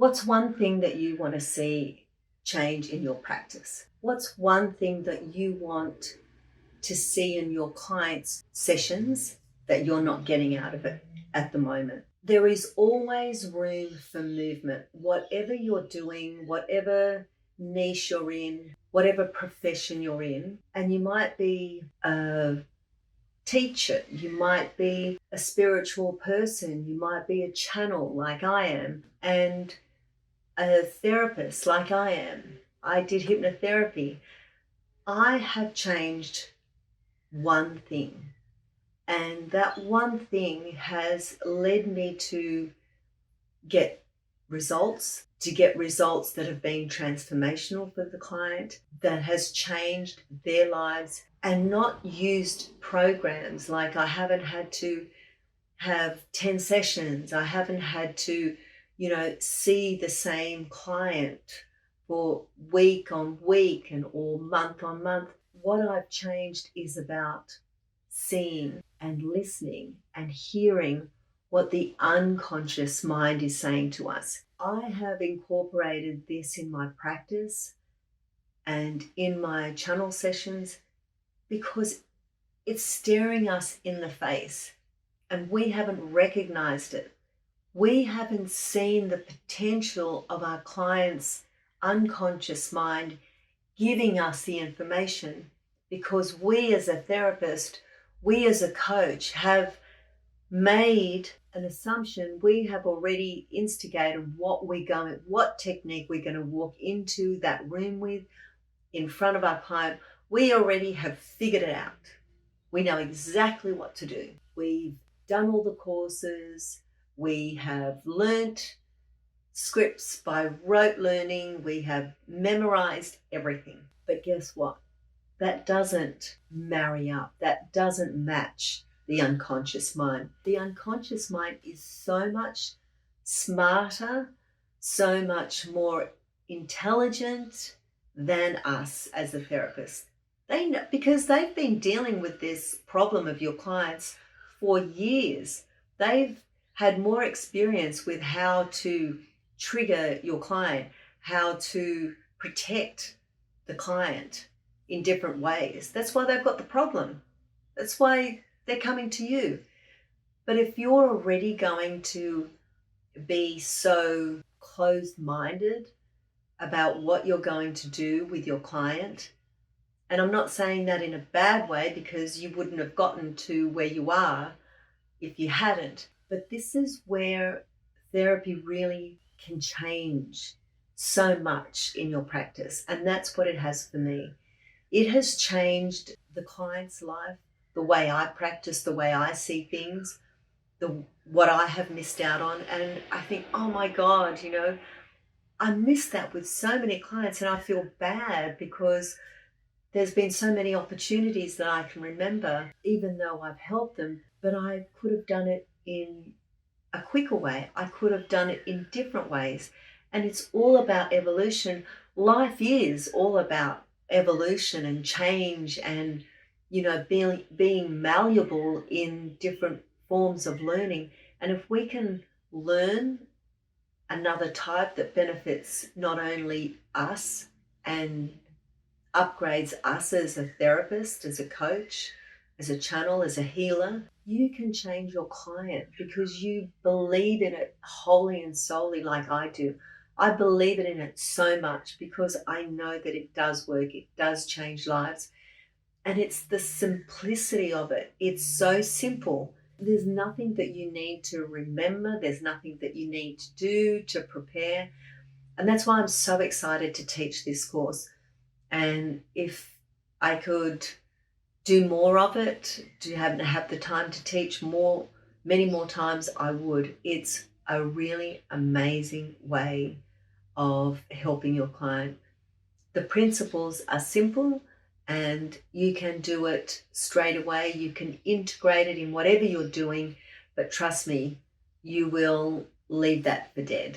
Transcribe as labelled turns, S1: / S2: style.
S1: What's one thing that you want to see change in your practice? What's one thing that you want to see in your clients' sessions that you're not getting out of it at the moment? There is always room for movement. Whatever you're doing, whatever niche you're in, whatever profession you're in, and you might be a teacher, you might be a spiritual person, you might be a channel like I am, and a therapist like I am. I did hypnotherapy. I have changed one thing, and that one thing has led me to get to get results that have been transformational for the client, that has changed their lives, and not used programs. Like, I haven't had to have 10 sessions. I haven't had to, see the same client for week on week and or month on month. What I've changed is about seeing and listening and hearing what the unconscious mind is saying to us. I have incorporated this in my practice and in my channel sessions because it's staring us in the face and we haven't recognized it. We haven't seen the potential of our client's unconscious mind giving us the information, because we as a therapist, we as a coach have made an assumption. We have already instigated what technique we're going to walk into that room with in front of our client. We already have figured it out. We know exactly what to do. We've done all the courses. We have learnt scripts by rote learning. We have memorized everything. But guess what? That doesn't marry up. That doesn't match the unconscious mind. The unconscious mind is so much smarter, so much more intelligent than us as a therapist. They know, because they've been dealing with this problem of your clients for years. They've had more experience with how to trigger your client, how to protect the client in different ways. That's why they've got the problem. That's why they're coming to you. But if you're already going to be so closed-minded about what you're going to do with your client, and I'm not saying that in a bad way, because you wouldn't have gotten to where you are if you hadn't. But this is where therapy really can change so much in your practice. And that's what it has for me. It has changed the client's life, the way I practice, the way I see things, what I have missed out on. And I think, oh my God, I miss that with so many clients, and I feel bad because there's been so many opportunities that I can remember, even though I've helped them, but I could have done it in a quicker way. I could have done it in different ways. And it's all about evolution. Life is all about evolution and change and, being malleable in different forms of learning. And if we can learn another type that benefits not only us and upgrades us as a therapist, as a coach, as a channel, as a healer, you can change your client because you believe in it wholly and solely, like I do. I believe in it so much because I know that it does work. It does change lives. And it's the simplicity of it. It's so simple. There's nothing that you need to remember. There's nothing that you need to do to prepare. And that's why I'm so excited to teach this course. And if I could do more of it, to have the time to teach many more times, I would. It's a really amazing way of helping your client. The principles are simple and you can do it straight away. You can integrate it in whatever you're doing, but trust me, you will leave that for dead.